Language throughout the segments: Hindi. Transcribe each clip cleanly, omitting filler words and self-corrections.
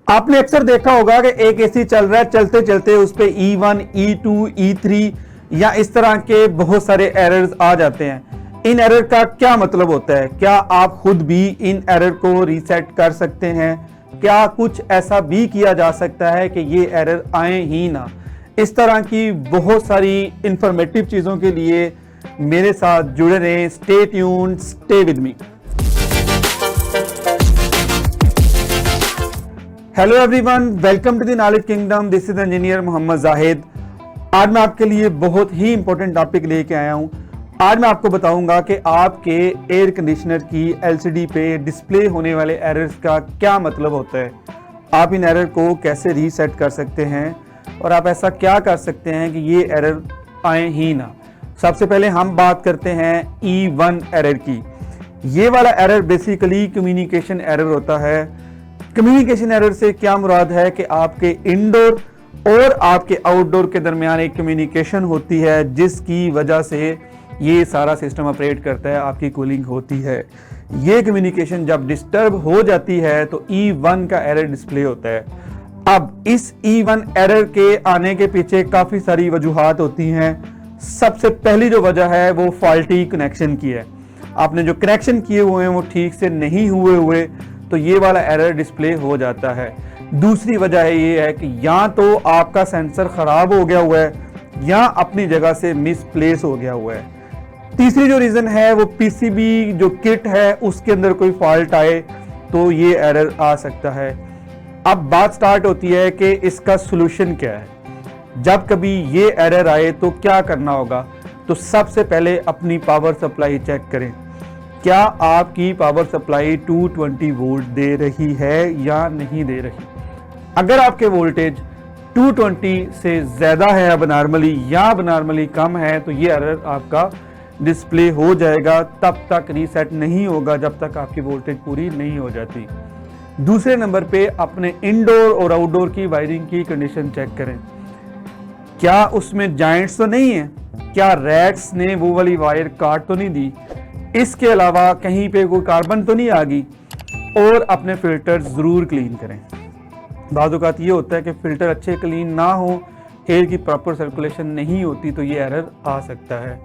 आपने अक्सर देखा होगा कि एक एसी चल रहा है, चलते चलते उस पे E1, E2, E3 या इस तरह के बहुत सारे एरर्स आ जाते हैं। इन एरर का क्या मतलब होता है? क्या आप खुद भी इन एरर को रीसेट कर सकते हैं? क्या कुछ ऐसा भी किया जा सकता है कि ये एरर आए ही ना? इस तरह की बहुत सारी इंफॉर्मेटिव चीज़ों के लिए मेरे साथ जुड़े रहें। Stay tuned, stay with me. Hello everyone, welcome to the knowledge kingdom. This is engineer Mohammed Zahid. आज मैं आपके लिए बहुत ही इंपॉर्टेंट टॉपिक लेके आया हूं। आज मैं आपको बताऊंगा कि आपके एयर कंडीशनर की एलसीडी पे डिस्प्ले होने वाले एरर्स का क्या मतलब होता है, आप इन एरर को कैसे रीसेट कर सकते हैं और आप ऐसा क्या कर सकते हैं कि ये एरर आए ही ना। सबसे पहले हम बात करते हैं E1 एरर की। ये वाला एरर बेसिकली कम्युनिकेशन एरर होता है। कम्युनिकेशन एरर से क्या मुराद है कि आपके इंडोर और आपके आउटडोर के दरमियान एक कम्युनिकेशन होती है जिसकी वजह से ये सारा सिस्टम ऑपरेट करता है, आपकी कूलिंग होती है। ये कम्युनिकेशन जब डिस्टर्ब हो जाती है तो E1 का एरर डिस्प्ले होता है। अब इस E1 एरर के आने के पीछे काफ़ी सारी वजूहात होती हैं। सबसे पहली जो वजह है वो फॉल्टी कनेक्शन की है। आपने जो कनेक्शन किए हुए हैं वो ठीक से नहीं हुए तो ये वाला एरर डिस्प्ले हो जाता है। दूसरी वजह ये है कि या तो आपका सेंसर खराब हो गया हुआ है या अपनी जगह से मिसप्लेस हो गया हुआ है। तीसरी जो रीजन है वो पीसीबी जो किट है उसके अंदर कोई फॉल्ट आए तो ये एरर आ सकता है। अब बात स्टार्ट होती है कि इसका सोल्यूशन क्या है। जब कभी ये एरर आए तो क्या करना होगा? तो सबसे पहले अपनी पावर सप्लाई चेक करें। क्या आपकी पावर सप्लाई 220 वोल्ट दे रही है या नहीं दे रही? अगर आपके वोल्टेज 220 से ज़्यादा है अब नॉर्मली या अब नॉर्मली कम है तो ये एरर आपका डिस्प्ले हो जाएगा। तब तक रीसेट नहीं होगा जब तक आपकी वोल्टेज पूरी नहीं हो जाती। दूसरे नंबर पे अपने इंडोर और आउटडोर की वायरिंग की कंडीशन चेक करें। क्या उसमें जॉइंट्स तो नहीं है? क्या रैट्स ने वो वाली वायर काट तो नहीं दी? इसके अलावा कहीं पे कोई कार्बन तो नहीं आ गई? और अपने फिल्टर ज़रूर क्लीन करें। बाज़ औक़ात ये होता है कि फ़िल्टर अच्छे क्लीन ना हो, एयर की प्रॉपर सर्कुलेशन नहीं होती तो ये एरर आ सकता है।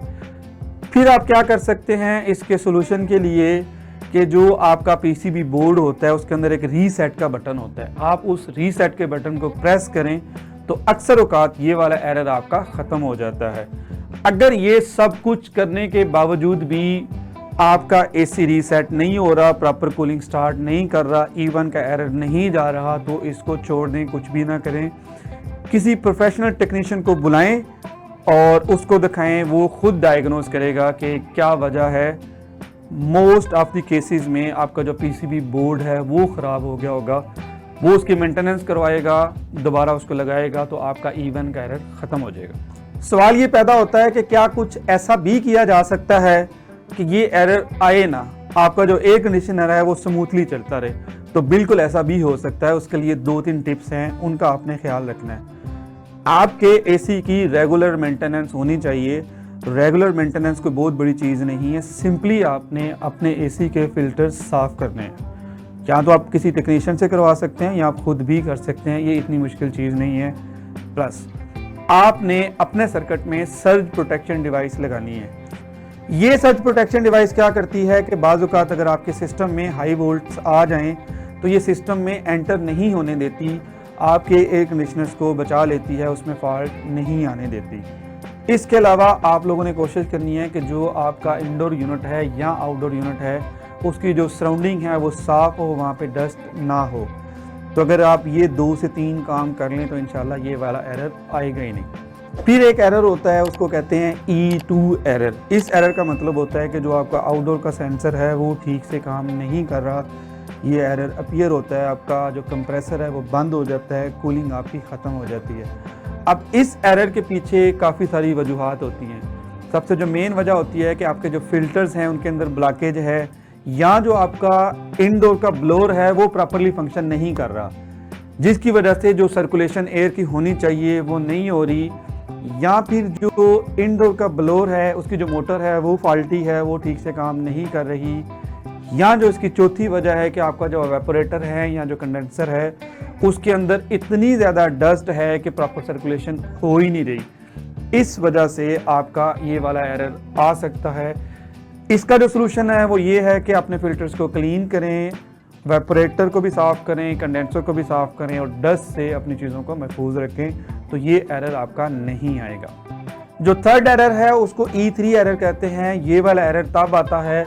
फिर आप क्या कर सकते हैं इसके सोल्यूशन के लिए कि जो आपका पीसीबी बोर्ड होता है उसके अंदर एक रीसेट का बटन होता है। आप उस रीसेट के बटन को प्रेस करें तो अक्सर औक़ात ये वाला एरर आपका ख़त्म हो जाता है। अगर ये सब कुछ करने के बावजूद भी आपका एसी रीसेट नहीं हो रहा, प्रॉपर कूलिंग स्टार्ट नहीं कर रहा, E1 का एरर नहीं जा रहा, तो इसको छोड़ दें, कुछ भी ना करें। किसी प्रोफेशनल टेक्नीशियन को बुलाएं और उसको दिखाएं, वो खुद डायग्नोज करेगा कि क्या वजह है। मोस्ट ऑफ द केसेस में आपका जो पीसीबी बोर्ड है वो ख़राब हो गया होगा, वो उसकी मेंटेनेंस करवाएगा, दोबारा उसको लगाएगा तो आपका E1 का एरर ख़त्म हो जाएगा। सवाल ये पैदा होता है कि क्या कुछ ऐसा भी किया जा सकता है कि ये एरर आए ना, आपका जो एयर कंडीशनर है वो स्मूथली चलता रहे? तो बिल्कुल ऐसा भी हो सकता है। उसके लिए 2-3 टिप्स हैं, उनका आपने ख्याल रखना है। आपके एसी की रेगुलर मेंटेनेंस होनी चाहिए। रेगुलर मेंटेनेंस कोई बहुत बड़ी चीज़ नहीं है, सिंपली आपने अपने एसी के फिल्टर्स साफ़ करने हैं। या तो आप किसी टेक्नीशियन से करवा सकते हैं या आप खुद भी कर सकते हैं, ये इतनी मुश्किल चीज़ नहीं है। प्लस आपने अपने सर्किट में सर्ज प्रोटेक्शन डिवाइस लगानी है। ये सर्ज प्रोटेक्शन डिवाइस क्या करती है कि बाज़ औक़ात अगर आपके सिस्टम में हाई वोल्ट्स आ जाएं तो ये सिस्टम में एंटर नहीं होने देती, आपके एयर कंडीशनर्स को बचा लेती है, उसमें फॉल्ट नहीं आने देती। इसके अलावा आप लोगों ने कोशिश करनी है कि जो आपका इंडोर यूनिट है या आउटडोर यूनिट है उसकी जो सराउंडिंग है वो साफ़ हो, वहाँ पे डस्ट ना हो। तो अगर आप ये 2 से 3 काम कर लें तो इंशाल्लाह ये वाला एरर आएगा ही नहीं। फिर एक एरर होता है, उसको कहते हैं E2 एरर। इस एरर का मतलब होता है कि जो आपका आउटडोर का सेंसर है वो ठीक से काम नहीं कर रहा। ये एरर अपीयर होता है, आपका जो कंप्रेसर है वो बंद हो जाता है, कूलिंग आपकी ख़त्म हो जाती है। अब इस एरर के पीछे काफ़ी सारी वजूहात होती हैं। सबसे जो मेन वजह होती है कि आपके जो फिल्टर्स हैं उनके अंदर ब्लॉकेज है, या जो आपका इंडोर का ब्लोअर है वो प्रॉपरली फंक्शन नहीं कर रहा, जिसकी वजह से जो सर्कुलेशन एयर की होनी चाहिए वो नहीं हो रही, या फिर जो इंडोर का ब्लोअर है उसकी जो मोटर है वो फॉल्टी है, वो ठीक से काम नहीं कर रही, या जो इसकी चौथी वजह है कि आपका जो एवेपोरेटर है या जो कंडेंसर है उसके अंदर इतनी ज़्यादा डस्ट है कि प्रॉपर सर्कुलेशन हो ही नहीं रही। इस वजह से आपका ये वाला एरर आ सकता है। इसका जो सोल्यूशन है वो ये है कि अपने फिल्टर्स को क्लीन करें, वेपोरेटर को भी साफ़ करें, कंडेंसर को भी साफ़ करें और डस्ट से अपनी चीज़ों को महफूज रखें, तो ये एरर आपका नहीं आएगा। जो थर्ड एरर है उसको E3 एरर कहते हैं। ये वाला एरर तब आता है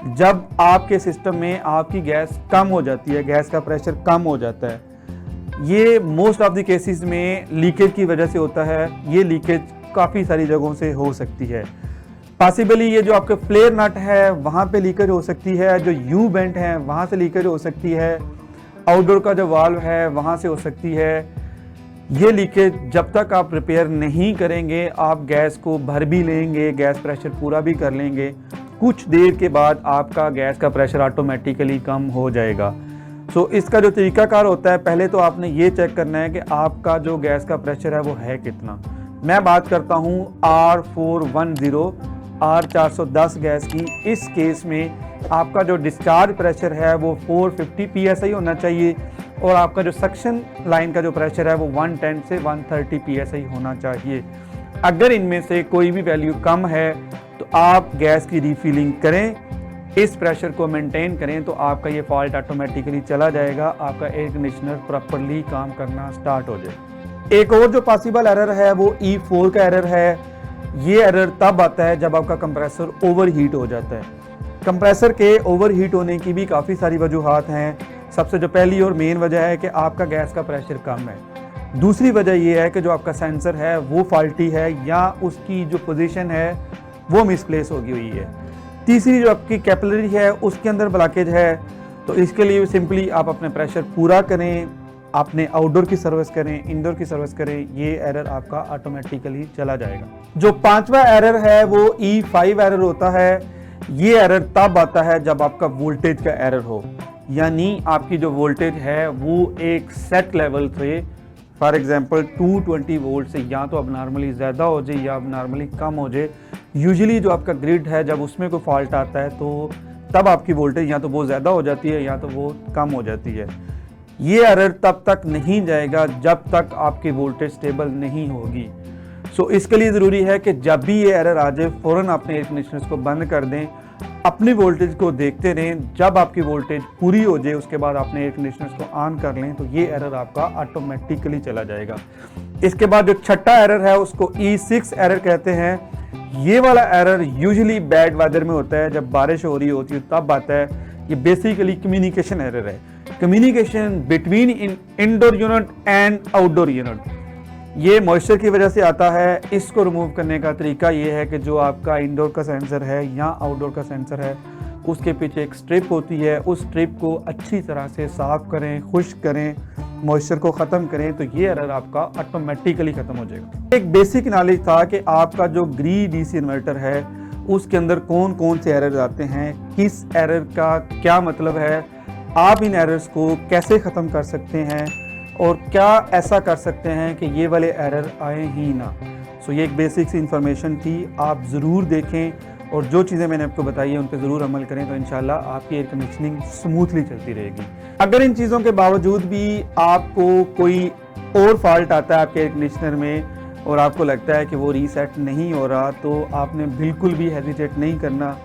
जब आपके सिस्टम में आपकी गैस कम हो जाती है, गैस का प्रेशर कम हो जाता है। ये मोस्ट ऑफ द केसेस में लीकेज की वजह से होता है। ये लीकेज काफ़ी सारी जगहों से हो सकती है। पॉसिबली ये जो आपके फ्लेयर नट है वहाँ पे लीकेज हो सकती है, जो यू बेंट है वहाँ से लीकेज हो सकती है, आउटडोर का जो वाल्व है वहाँ से हो सकती है। ये लीकेज जब तक आप रिपेयर नहीं करेंगे, आप गैस को भर भी लेंगे, गैस प्रेशर पूरा भी कर लेंगे, कुछ देर के बाद आपका गैस का प्रेशर ऑटोमेटिकली कम हो जाएगा। सो इसका जो तरीकाकार होता है, पहले तो आपने ये चेक करना है कि आपका जो गैस का प्रेशर है वो है कितना। मैं बात करता हूँ R410 R410 गैस की। इस केस में आपका जो डिस्चार्ज प्रेशर है वो 450 PSI होना चाहिए और आपका जो सक्शन लाइन का जो प्रेशर है वो 110 से 130 PSI होना चाहिए। अगर इनमें से कोई भी वैल्यू कम है तो आप गैस की रीफिलिंग करें, इस प्रेशर को मेंटेन करें, तो आपका ये फॉल्ट ऑटोमेटिकली चला जाएगा, आपका एयर कंडीशनर प्रॉपरली काम करना स्टार्ट हो जाए। एक और जो पॉसिबल एरर है वो E4 का एरर है। ये एरर तब आता है जब आपका कंप्रेसर ओवरहीट हो जाता है। कंप्रेसर के ओवरहीट होने की भी काफ़ी सारी वजूहात हैं। सबसे जो पहली और मेन वजह है कि आपका गैस का प्रेशर कम है। दूसरी वजह ये है कि जो आपका सेंसर है वो फॉल्टी है या उसकी जो पोजीशन है वो मिसप्लेस होगी हुई है। तीसरी जो आपकी कैपिलरी है उसके अंदर ब्लॉकेज है। तो इसके लिए सिंपली आप अपने प्रेशर पूरा करें, आपने आउटडोर की सर्विस करें, इंडोर की सर्विस करें, ये एरर आपका ऑटोमेटिकली चला जाएगा। जो पांचवा एरर है वो E5 एरर होता है। ये एरर तब आता है जब आपका वोल्टेज का एरर हो, यानी आपकी जो वोल्टेज है वो एक सेट लेवल से, फॉर एग्जांपल 220 वोल्ट से या तो अब नॉर्मली ज़्यादा हो जाए या अब नॉर्मली कम हो जाए। यूजुअली जो आपका ग्रिड है जब उसमें कोई फॉल्ट आता है तो तब आपकी वोल्टेज या तो वो ज़्यादा हो जाती है या तो वो कम हो जाती है। ये एरर तब तक नहीं जाएगा जब तक आपकी वोल्टेज स्टेबल नहीं होगी। सो इसके लिए ज़रूरी है कि जब भी ये एरर आ जाए फ़ौरन अपने एयर कंडीशनर्स को बंद कर दें, अपनी वोल्टेज को देखते रहें। जब आपकी वोल्टेज पूरी हो जाए उसके बाद अपने एयर कंडीशनर्स को ऑन कर लें तो ये एरर आपका ऑटोमेटिकली चला जाएगा। इसके बाद जो छठा एरर है उसको E6 एरर कहते हैं। ये वाला एरर यूजुअली बैड वेदर में होता है, जब बारिश हो रही होती है तब आता है। ये बेसिकली कम्युनिकेशन एरर है, communication between indoor unit and outdoor unit. ये मॉइस्चर की वजह से आता है। इसको रिमूव करने का तरीका ये है कि जो आपका इंडोर का सेंसर है या आउटडोर का सेंसर है उसके पीछे एक स्ट्रिप होती है, उस स्ट्रिप को अच्छी तरह से साफ़ करें, खुश्क करें, मॉइस्चर को ख़त्म करें, तो ये एरर आपका ऑटोमेटिकली ख़त्म हो जाएगा। एक बेसिक नॉलेज था कि आपका जो ग्री DC इन्वर्टर है उसके अंदर कौन कौन से एरर आते हैं, किस एरर का क्या मतलब है, आप इन एरर्स को कैसे ख़त्म कर सकते हैं और क्या ऐसा कर सकते हैं कि ये वाले एरर आए ही ना। सो ये एक बेसिक सी इन्फॉर्मेशन थी, आप ज़रूर देखें और जो चीज़ें मैंने आपको बताई है उन पर ज़रूर अमल करें, तो इंशाल्लाह आपकी एयर कंडीशनिंग स्मूथली चलती रहेगी। अगर इन चीज़ों के बावजूद भी आपको कोई और फॉल्ट आता है आपके एयर कंडीशनर में और आपको लगता है कि वो रीसेट नहीं हो रहा, तो आपने बिल्कुल भी हेजिटेट नहीं करना।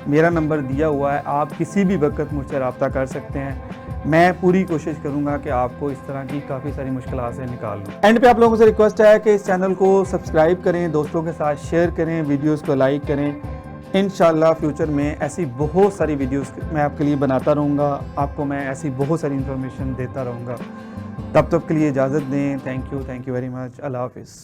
मेरा नंबर दिया हुआ है, आप किसी भी वक्त मुझसे रब्ता कर सकते हैं। मैं पूरी कोशिश करूंगा कि आपको इस तरह की काफ़ी सारी मुश्किलात से निकाल लूँ। एंड पे आप लोगों से रिक्वेस्ट है कि इस चैनल को सब्सक्राइब करें, दोस्तों के साथ शेयर करें, वीडियोस को लाइक करें। इंशाल्लाह फ्यूचर में ऐसी बहुत सारी वीडियोस मैं आपके लिए बनाता रहूँगा, आपको मैं ऐसी बहुत सारी इन्फॉर्मेशन देता रहूँगा। तब तक के लिए इजाज़त दें। Thank you very much. अल्लाह हाफिज़।